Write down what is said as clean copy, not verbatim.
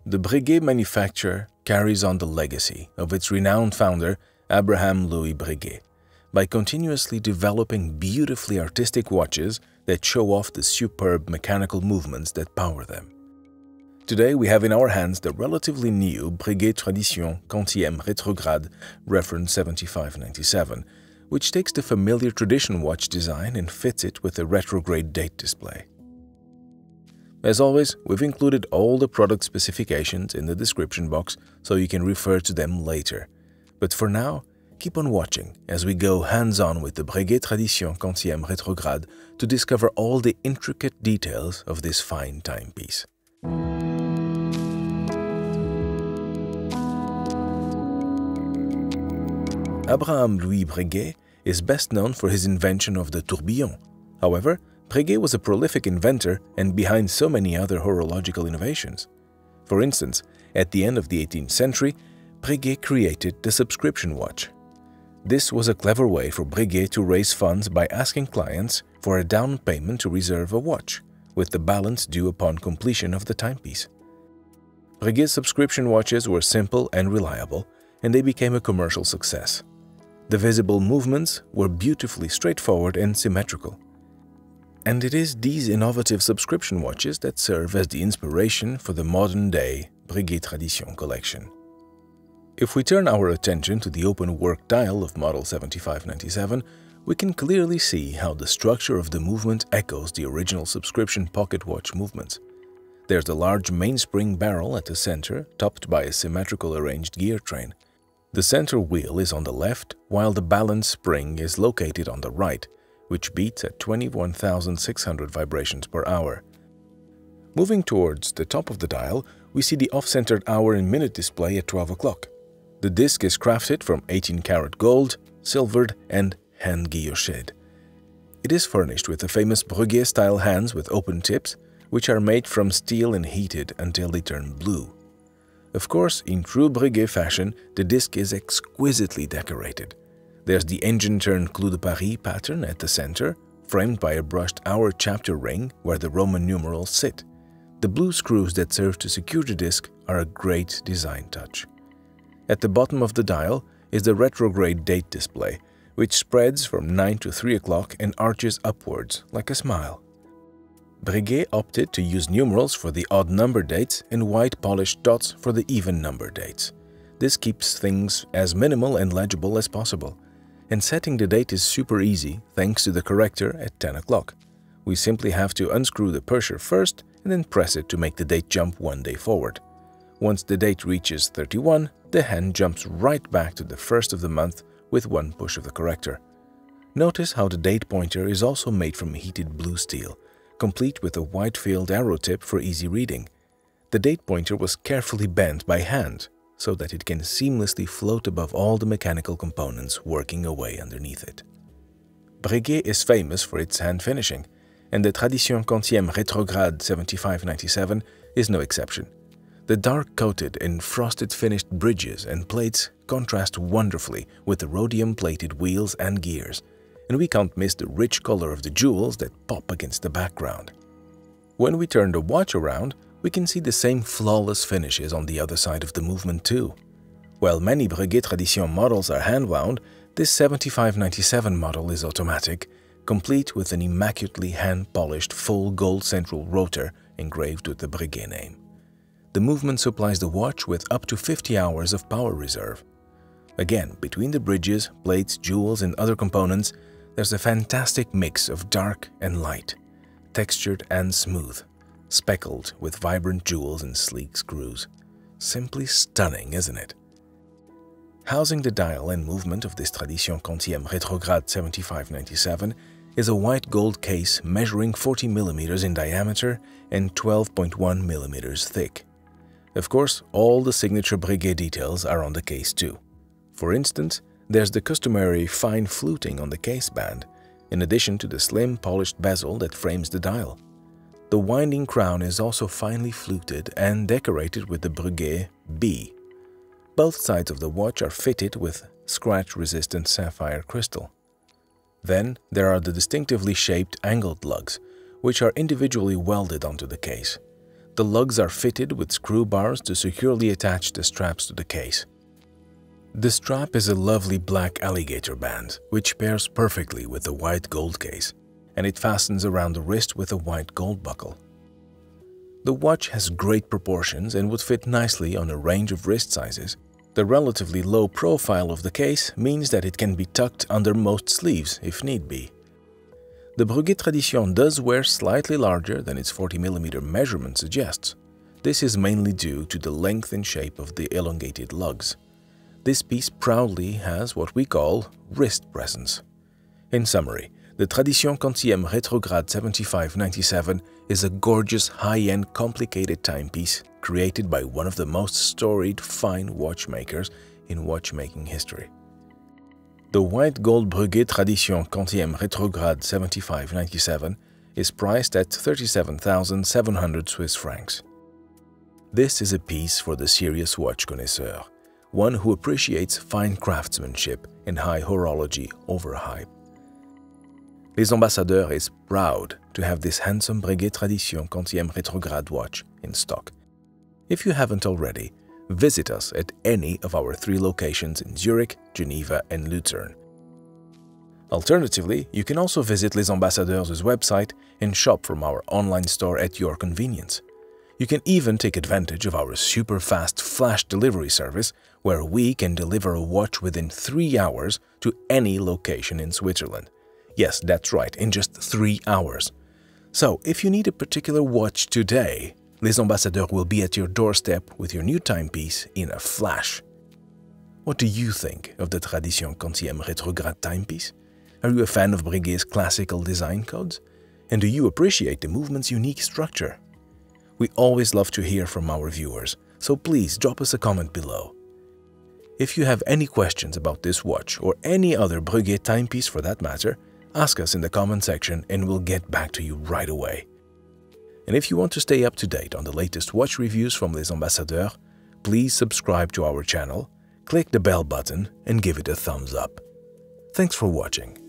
The Breguet manufacture carries on the legacy of its renowned founder, Abraham Louis Breguet, by continuously developing beautifully artistic watches that show off the superb mechanical movements that power them. Today we have in our hands the relatively new Breguet Tradition Quantième Rétrograde reference 7597, which takes the familiar Tradition watch design and fits it with a retrograde date display. As always, we've included all the product specifications in the description box so you can refer to them later. But for now, keep on watching as we go hands-on with the Breguet Tradition Quantième Rétrograde to discover all the intricate details of this fine timepiece. Abraham Louis Breguet is best known for his invention of the tourbillon. However, Breguet was a prolific inventor and behind so many other horological innovations. For instance, at the end of the 18th century, Breguet created the subscription watch. This was a clever way for Breguet to raise funds by asking clients for a down payment to reserve a watch, with the balance due upon completion of the timepiece. Breguet's subscription watches were simple and reliable, and they became a commercial success. The visible movements were beautifully straightforward and symmetrical. And it is these innovative subscription watches that serve as the inspiration for the modern-day Breguet Tradition collection. If we turn our attention to the open work dial of model 7597, we can clearly see how the structure of the movement echoes the original subscription pocket watch movements. There's a large mainspring barrel at the center, topped by a symmetrical arranged gear train. The center wheel is on the left, while the balance spring is located on the right, which beats at 21,600 vibrations per hour. Moving towards the top of the dial, we see the off-centered hour and minute display at 12 o'clock. The disc is crafted from 18-karat gold, silvered, and hand-guilloched. It is furnished with the famous Breguet-style hands with open tips, which are made from steel and heated until they turn blue. Of course, in true Breguet fashion, the disc is exquisitely decorated. There's the engine-turned Clou de Paris pattern at the center, framed by a brushed hour chapter ring where the Roman numerals sit. The blue screws that serve to secure the disc are a great design touch. At the bottom of the dial is the retrograde date display, which spreads from 9 to 3 o'clock and arches upwards like a smile. Breguet opted to use numerals for the odd number dates and white polished dots for the even number dates. This keeps things as minimal and legible as possible. And setting the date is super easy thanks to the corrector at 10 o'clock. We simply have to unscrew the pusher first and then press it to make the date jump one day forward. Once the date reaches 31, the hand jumps right back to the first of the month with one push of the corrector. Notice how the date pointer is also made from heated blue steel, complete with a white-filled arrow tip for easy reading. The date pointer was carefully bent by hand so that it can seamlessly float above all the mechanical components working away underneath it. Breguet is famous for its hand finishing, and the Tradition Quantième Rétrograde 7597 is no exception. The dark-coated and frosted-finished bridges and plates contrast wonderfully with the rhodium-plated wheels and gears, and we can't miss the rich color of the jewels that pop against the background. When we turn the watch around, we can see the same flawless finishes on the other side of the movement too. While many Breguet Tradition models are hand-wound, this 7597 model is automatic, complete with an immaculately hand-polished full gold central rotor engraved with the Breguet name. The movement supplies the watch with up to 50 hours of power reserve. Again, between the bridges, plates, jewels, and other components, there's a fantastic mix of dark and light, textured and smooth, speckled with vibrant jewels and sleek screws. Simply stunning, isn't it? Housing the dial and movement of this Tradition Quantième Rétrograde 7597 is a white gold case measuring 40 mm in diameter and 12.1 mm thick. Of course, all the signature Breguet details are on the case too. For instance, there's the customary fine fluting on the case band, in addition to the slim polished bezel that frames the dial. The winding crown is also finely fluted and decorated with the Breguet B. Both sides of the watch are fitted with scratch-resistant sapphire crystal. Then there are the distinctively shaped angled lugs, which are individually welded onto the case. The lugs are fitted with screw bars to securely attach the straps to the case. The strap is a lovely black alligator band, which pairs perfectly with the white gold case, and it fastens around the wrist with a white gold buckle. The watch has great proportions and would fit nicely on a range of wrist sizes. The relatively low profile of the case means that it can be tucked under most sleeves if need be. The Breguet Tradition does wear slightly larger than its 40mm measurement suggests. This is mainly due to the length and shape of the elongated lugs. This piece proudly has what we call wrist presence. In summary, the Tradition Quantième Rétrograde 7597 is a gorgeous, high-end, complicated timepiece created by one of the most storied fine watchmakers in watchmaking history. The white gold Breguet Tradition Quantième Rétrograde 7597 is priced at 37,700 Swiss francs. This is a piece for the serious watch connoisseur, one who appreciates fine craftsmanship and high horology over hype. Les Ambassadeurs is proud to have this handsome Breguet Tradition Quantième Rétrograde watch in stock. If you haven't already, visit us at any of our 3 locations in Zurich, Geneva, and Lucerne. Alternatively, you can also visit Les Ambassadeurs' website and shop from our online store at your convenience. You can even take advantage of our super fast flash delivery service, where we can deliver a watch within 3 hours to any location in Switzerland. Yes, that's right, in just 3 hours. So, if you need a particular watch today, Les Ambassadeurs will be at your doorstep with your new timepiece in a flash. What do you think of the Tradition Quantième Rétrograde timepiece? Are you a fan of Breguet's classical design codes? And do you appreciate the movement's unique structure? We always love to hear from our viewers, so please drop us a comment below. If you have any questions about this watch or any other Breguet timepiece for that matter, ask us in the comment section and we'll get back to you right away. And if you want to stay up to date on the latest watch reviews from Les Ambassadeurs, please subscribe to our channel, click the bell button and give it a thumbs up. Thanks for watching.